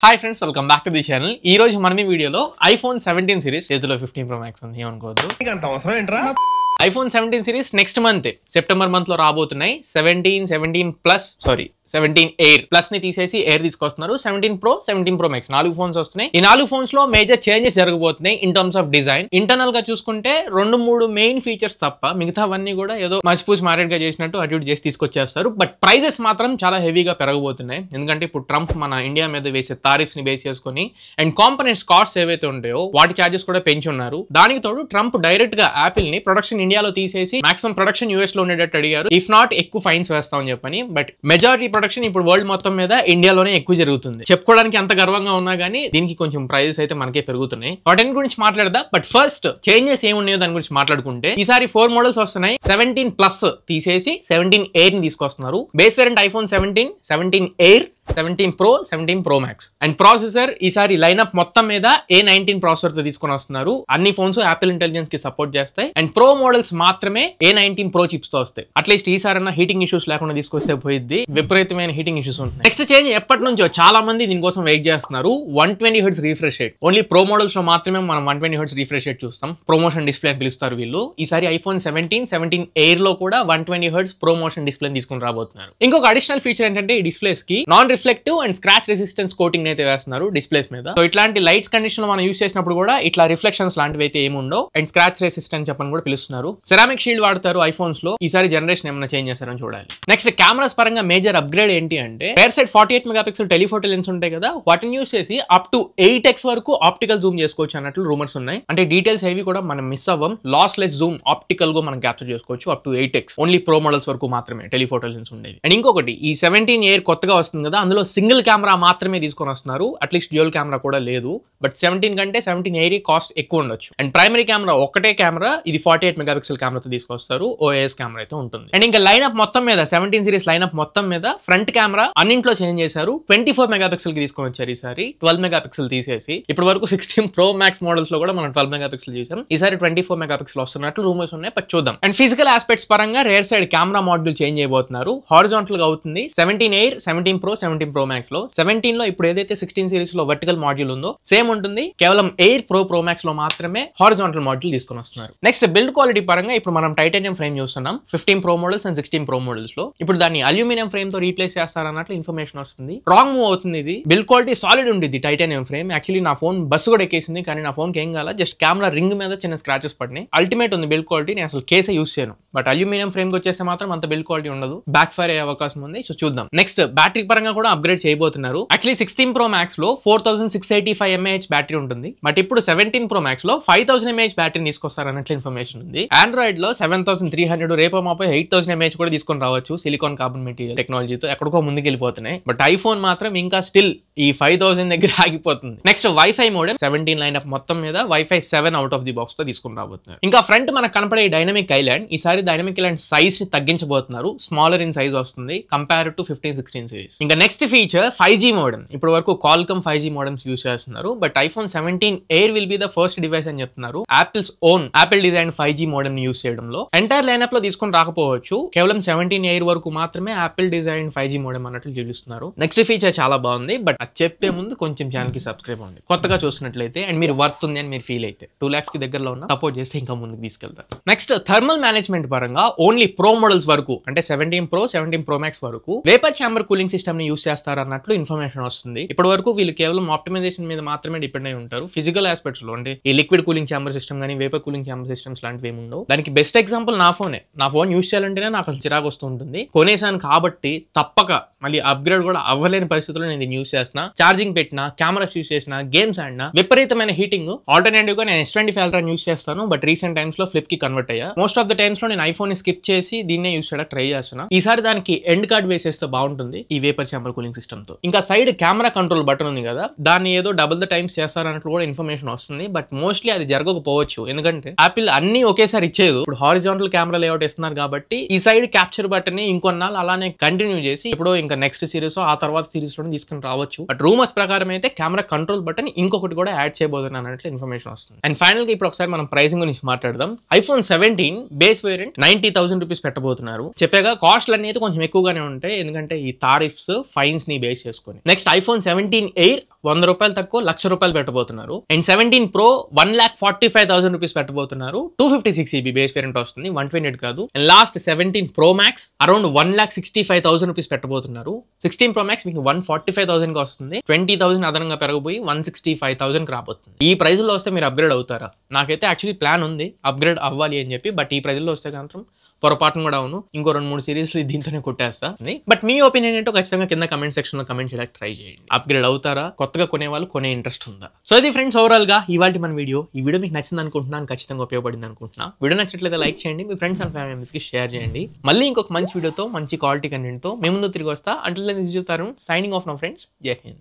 Hi friends, welcome back to the channel. ఈ రోజు మనం ఈ వీడియోలో iPhone 17 సిరీస్ చేతిలో 15 Pro Max ఉంది ఏమనుకోవద్దు. అంత అవసరం ఏంట్రా? iPhone 17 series next month September month లో రాబోతున్నాయి. 17 Air ప్లస్ ని తీసేసి ఎయిర్ తీసుకొస్తున్నారు. 17 Pro, 17 Pro Max 4 ఫోన్స్ వస్తున్నాయి. ఈ 4 ఫోన్స్ లో మేజర్ చేంజెస్ జరగబోతున్నాయి in terms of design. Internal గా చూసుకుంటే 2-3 మెయిన్ ఫీచర్స్ తప్ప మిగతావన్నీ కూడా ఏదో మసిపూసి మారేట్ గా చేసినట్టు అటు చేసి తీసుకొచ్చేస్తారు. బట్ ప్రైజెస్ మాత్రం చాలా హెవీగా పెరగబోతున్నాయి. ఎందుకంటే ఇప్పుడు ట్రంప్ మన ఇండియా మీద వేసే టారిఫ్స్ ని బేస్ చేసుకుని అండ్ కాంపోనెంట్స్ కాస్ట్ ఏవైతే ఉంటాయో వాటి చార్జెస్ కూడా పెంచున్నారు. దానికి తోడు ట్రంప్ డైరెక్ట్ గా యాపిల్ ని ప్రొడక్షన్ ఇండియాలో తీసేసి మాక్సిమం ప్రొడక్షన్ యూఎస్ లో ఉండేటట్టు అడిగారు. ఇఫ్ నాట్ ఎక్కువ ఫైన్స్ వేస్తామని చెప్పని. బట్ మెజారిటీ ప్రొడక్షన్ ఇప్పుడు వరల్డ్ మొత్తం మీద ఇండియాలోనే ఎక్కువ జరుగుతుంది. చెప్పుకోవడానికి అంత గర్వంగా ఉన్నా గానీ దీనికి కొంచెం ప్రైజెస్ అయితే మనకే పెరుగుతున్నాయి. వాటి గురించి మాట్లాడదా. బట్ ఫస్ట్ చేంజెస్ ఏమున్నాయో దాని గురించి మాట్లాడుకుంటే ఈసారి 4 మోడల్స్ వస్తున్నాయి. 17 ప్లస్ తీసేసి 17 Air ని తీసుకొస్తున్నారు. Base variant iPhone 17, 17 Air, 17 Pro, 17 Pro Max. And processor ఈసారి లైన్అప్ మొత్తం మీద A19 ప్రాసెసర్ తో తీసుకొని వస్తున్నారు. అన్ని ఫోన్స్ యాపిల్ ఇంటెలిజెన్స్ కి సపోర్ట్ చేస్తాయి. అండ్ ప్రో మోడల్స్ మాత్రమే A19 Pro చిప్స్ తో వస్తాయి. అట్లీస్ట్ ఈసారి హీటింగ్ ఇష్యూస్ లేకుండా తీసుకొస్తే పోయిద్ది. విపరీతమైన హీటింగ్ ఇష్యూస్ ఉంటాయి. నెక్స్ట్ చేంజ్ ఎప్పటి నుంచో చాలా మంది దీనికోసం వెయిట్ చేస్తున్నారు. 120 Hz refresh rate. Only pro models లో మాత్రమే మనం 120 Hz రిఫ్రెష్ రేట్ చూస్తాం. ప్రమోషన్ డిస్ప్లే అని పిలుస్తారు వీళ్ళు. ఈసారి iPhone 17, 17 Air లో కూడా 120 Hz ప్రమోషన్ డిస్ప్లే తీసుకుని రాబోతున్నారు. ఇంకొక అడిషనల్ ఫీచర్ ఏంటంటే ఈ డిస్ప్లేస్ కి non reflective and scratch resistance coating అయితే వేస్తున్నారు డిస్ప్లేస్ మీద. సో ఇట్లాంటి లైట్స్ కండిషన్ లో మనం యూస్ చేసినప్పుడు కూడా ఇట్లా రిఫ్లెక్షన్స్ లాంటివి అయితే ఏముండవు. అండ్ స్క్రాచ్ రెసిస్టెన్స్ చెప్పని కూడా పిలుస్తున్నారు. సెరామిక్ షీల్డ్ వాడతారు ఐఫోన్స్ లో. ఈసారి జనరేషన్ ఏమైనా చేంజ్ చేస్తారని చూడాలి. నెక్స్ట్ కెమెరాస్ పరంగా మేజర్ అప్గ్రేడ్ ఏంటి అంటే rare side 48 megapixel telephoto lens ఉంటాయి కదా, వాటిని యూస్ చేసి అప్ టు 8x వరకు ఆప్టికల్ జూమ్ చేసుకోవచ్చు అన్నట్లు రూమర్స్ ఉన్నాయి. అంటే డీటెయిల్స్ ఏవి కూడా మనం మిస్ అవ్వం. లాస్ లెస్ జూమ్ ఆప్టికల్ గా మనం క్యాప్చర్ చేసుకోవచ్చు up to 8x. Only pro models వరకు మాత్రమే టెలిఫోటో లెన్స్ ఉండేవి. అండ్ ఇంకొకటి ఈ 17 Air కొత్తగా వస్తుంది కదా, అందులో సింగిల్ కెమెరా మాత్రమే తీసుకొని వస్తున్నారు. అట్లీస్ట్ డ్యూయల్ కెమెరా కూడా లేదు. బట్ 17 కంటే 17 Air కాస్ట్ ఎక్కువ ఉండొచ్చు. అండ్ ప్రైమరీ కెమెరా ఒకటే కెమెరా, ఇది 48 మెగాపిక్సెల్ కెమెరాతో తీసుకొస్తారు. OIS కెమెరా అయితే ఉంటుంది. అండ్ ఇంకా లైన్అప్ మొత్తం మీద 17 సిరీస్ లైన్అప్ మొత్తం మీద ఫ్రంట్ కెమెరా అన్నింట్లో చేంజ్ చేశారు. 24 మెగాపిక్సెల్ కి తీసుకొని వచ్చారు ఈసారి. 12 మెగాపిక్సెల్ తీసేసి ఇప్పటి వరకు 16 Pro Max మోడల్స్ లో కూడా మనం 12 మెగాపిక్సెల్ చూసాం. ఈసారి 24 మెగాపిక్సెల్ వస్తున్నట్లు రూమర్స్ ఉన్నాయి. బట్ చూద్దాం. అండ్ ఫిజికల్ ఆస్పెక్ట్స్ పరంగా rare side camera module change అయిపోతున్నారు. హారిజాంటల్ గా అవుతుంది 17 Air, 17 Pro, 17 Pro Max లో. 17 లో ఇప్పుడు ఏదైతే 16 సిరీస్ లో వర్టికల్ మాడ్యూల్ ఉందో సేమ్ ఉంటుంది. కేవలం Air, Pro Max లో మాత్రమే హారిజాంటల్ మాడ్యూల్ తీసుకొని వస్తున్నారు. నెక్స్ట్ బిల్డ్ క్వాలిటీ పరంగా ఇప్పుడు మనం టైటానియం ఫ్రేమ్ చూస్తున్నాం 15 Pro models and 16 Pro models లో. ఇప్పుడు దాన్ని అల్యూమినియం ఫ్రేమ్ తో రీప్లేస్ చేస్తారన్నట్లు ఇన్ఫర్మేషన్ వస్తుంది. రాంగ్ మూవ్ అవుతుంది ఇది. బిల్డ్ క్వాలిటీ సాలిడ్ ఉంటుంది టైటానియం ఫ్రేమ్. యాక్చువల్లీ నా ఫోన్ బస్సు కూడా ఎక్కేసింది, కానీ నా ఫోన్ కి ఏం కాల. జస్ట్ కెమెరా రింగ్ మీద చిన్న స్క్రాచెస్ పడినాయి. అల్టిమేట్ ఉంది బిల్డ్ క్వాలిటీ. నేను అసలు కేసే యూస్ చేయను. బట్ అల్యూమినియం ఫ్రేమ్ కి వచ్చేస్తే మాత్రం అంత బిల్డ్ క్వాలిటీ ఉండదు. బ్యాక్ ఫైర్ అయ్యే అవకాశం ఉంది. సో చూద్దాం. నెక్స్ట్ బ్యాటరీ పరంగా కూడా అప్గ్రేడ్ చేయబోతున్నారు. యాక్చువల్లీ 16 Pro Max లో 4685 mAh బ్యాటరీ ఉంటుంది. బట్ ఇప్పుడు 17 Pro Max లో 5000 mAh బ్యాటరీ తీసుకొస్తారు అన్నట్లు ఇన్ఫర్మేషన్ ఉంది. ఆండ్రాయిడ్ లో 7300, రేపో మాపై 8000 mAh కూడా తీసుకొని రావచ్చు. సిలికాన్ కార్బన్ మెటీరియల్ టెక్నాలజీతో ఎక్కడికో ముందుకు వెళ్ళిపోతున్నాయి. బట్ ఐఫోన్ మాత్రం ఇంకా స్టిల్ ఈ 5000 దగ్గర ఆగిపోతుంది. నెక్స్ట్ వైఫై మోడెమ్ 17 లైన్అప్ మొత్తం మీద wifi 7 out of the box తో తీసుకుని రాబోతున్నారు. ఇంకా ఫ్రంట్ మనకు కనపడే డైనమిక్ ఐలాండ్ ఈసారి డైనమిక్ ఐలాండ్ సైజ్ ని తగ్గించబోతున్నారు. స్మాలర్ ఇన్ సైజ్ వస్తుంది కంపేర్ టు 15, 16 సిరీస్. ఇంకా నెక్స్ట్ ఫీచర్ 5G మోడెమ్. ఇప్పటి వరకు Qualcomm 5G మోడెమ్స్ యూస్ చేస్తున్నారు. But iPhone 17 Air will be the first device అని చెప్తున్నారు. Apples own Apple design 5G modem ని use చేయడంలో ఎంటైర్ లైన్అప్ లో తీసుకొని రాకపోవచ్చు. కేవలం 17 Air వరకు మాత్రమే యాపిల్ డిజైన్ 5G మోడెమ్ అన్నట్లు చూపిస్తున్నారు. నెక్స్ట్ ఫీచర్ చాలా బాగుంది. బట్ అది చెప్పే ముందు కొంచెం ఛానల్ కి సబ్స్క్రైబ్ అవ్వండి కొత్తగా చూసినట్లయితే. అండ్ మీరు వర్త్ ఉంది అని మీరు ఫీల్ అయితే 2 lakhs కి దగ్గరలో ఉన్న సపోర్ట్ చేస్తే ఇంకా ముందుకు తీసుకెళ్తారు. నెక్స్ట్ థర్మల్ మేనేజ్మెంట్ పరంగా ఓన్లీ ప్రో మోడల్స్ వరకు అంటే 17 Pro, 17 Pro Max వరకు వేపర్ ఛాంబర్ కూలింగ్ సిస్టమ్ ని యూస్ చేస్తారు అన్నట్లు ఇన్ఫర్మేషన్ వస్తుంది. ఇప్పటి వరకు వీళ్ళు కేవలం ఆప్టిమైజేషన్ మీద మాత్రమే డిపెండ్ అయి ఉంటారు. ఫిజికల్ ఆస్పెక్ట్స్ లో అంటే ఈ లిక్విడ్ కూలింగ్ ఛాంబర్ సిస్టమ్ కానీ వేపర్ కూలింగ్ ఛాంబర్ సిస్టమ్స్ లాంటివి ఏమి ఉండవు. దానికి బెస్ట్ ఎగ్జాంపుల్ నా ఫోనే. నా ఫోన్ యూస్ చేయాలంటేనే నాకు అసలు చిరాకు వస్తూ ఉంటుంది. కొనేసాను కాబట్టి తప్పక మళ్ళీ అప్గ్రేడ్ కూడా అవ్వలేని పరిస్థితుల్లో నేను దీన్ని యూస్ చేస్తున్నా. ఛార్జింగ్ పెట్టినా, కెమెరాస్ యూస్ చేసిన, గేమ్స్ ఆడినా విపరీతమైన హీటింగ్. ఆల్టర్నేటివ్ గా నేను S25 Ultra యూస్ చేస్తాను. బట్ రీసెంట్ టైమ్స్ లో ఫ్లిప్ కి కన్వర్ట్ అయ్యా. మోస్ట్ ఆఫ్ ద టైమ్స్ లో నేను ఐఫోన్ ని స్కిప్ చేసి దీన్నే యూస్ చేయడానికి ట్రై చేస్తున్నా. ఈసారి దానికి ఎండ్ కార్డ్ వేసేస్తే బాగుంటుంది ఈ వేపర్ ఛాంబర్ కూలింగ్ సిస్టమ్ తో. ఇంకా సైడ్ కెమెరా కంట్రోల్ బటన్ ఉంది కదా, దాన్ని ఏదో డబుల్ ద టైమ్స్ చేస్తారన్నట్లు కూడా ఇన్ఫర్మేషన్ వస్తుంది. బట్ మోస్ట్లీ అది జరగకపోవచ్చు. ఎందుకంటే యాపిల్ అన్ని ఒకేసారి ఇచ్చేది. ఇప్పుడు హారిజాంటల్ కెమెరా లేఅవుట్ ఇస్తున్నారు కాబట్టి ఈ సైడ్ క్యాప్చర్ బటన్ ని ఇంకొన్నాళ్ళు అలానే కంటిన్యూ చేసి ఇప్పుడు ఇంకా నెక్స్ట్ సిరీస్ ఆ తర్వాత సిరీస్ లో తీసుకుని రావచ్చు. బట్ రూమర్స్ ప్రకారం అయితే కెమెరా కంట్రోల్ బటన్ ఇంకొకటి కూడా యాడ్ చేయబోతున్నారు అన్నట్లు ఇన్ఫర్మేషన్ వస్తుంది. అండ్ ఫైనల్ గా ఇప్పుడు ఒకసారి మనం ప్రైసింగ్ గురించి మాట్లాడదాం. iPhone 17 బేస్ వేరియంట్ 90,000 రూపీస్ పెట్టబోతున్నారు. చెప్పాగా కాస్ట్లు అన్ని అయితే కొంచెం ఎక్కువగానే ఉంటాయి. ఎందుకంటే ఈ టారిఫ్స్ ఫైన్స్ ని బేస్ చేసుకుని. నెక్స్ట్ iPhone 17 Air ₹100 తక్కువ ₹1,00,000 పెట్టబోతున్నారు. అండ్ 17 Pro 1,45,000 రూపీస్ పెట్టబోతున్నారు. 256GB బేస్ వేరియంట్ వస్తుంది, 128 కాదు. And last 17 Pro Max around 1,65,000 rupees పెట్టబోతున్నారు. 16 Pro Max మీకు 145,000 కి వస్తుంది. 20,000 అదనంగా పెరగబోయి 165,000 కి రాబోతుంది. ఈ ప్రైస్ లో వస్తే మీరు అప్గ్రేడ్ అవుతారా? నాకైతే యాక్చువల్లీ ప్లాన్ ఉంది అప్గ్రేడ్ అవ్వాలి అని చెప్పి, బట్ ఈ ప్రైస్ లో వస్తే మాత్రం పొరపాటును కూడా అవును, ఇంకో 2-3 సిరీస్ దీంతోనే కొట్టేస్తా. బట్ మీ ఒపీనియన్ ఏంటో ఖచ్చితంగా కింద కమెంట్ సెక్షన్ లో కమెంట్ చేయడానికి ట్రై చేయండి. అప్గ్రేడ్ అవుతారా? కొత్తగా కొనే వాళ్ళు కొనే ఇంట్రెస్ట్ ఉందా? సో ఇది ఫ్రెండ్స్ ఓవరాల్ గా ఇవాళ మన వీడియో. ఈ వీడియో మీకు నచ్చింది అనుకుంటున్నాను, ఖచ్చితంగా ఉపయోగపడింది అనుకుంటున్నా. వీడియో నచ్చినట్లయితే లైక్ చేయండి, మీ ఫ్రెండ్స్ అండ్ ఫ్యామిలీ మెంబర్స్ కి షేర్ చేయండి. మళ్ళీ ఇంకొక మంచి వీడియోతో మంచి క్వాలిటీ కంటెంట్ తో మేము ముందు తిరిగి వస్తా. Until then this is your Tarun signing off now friends. Jai Hind.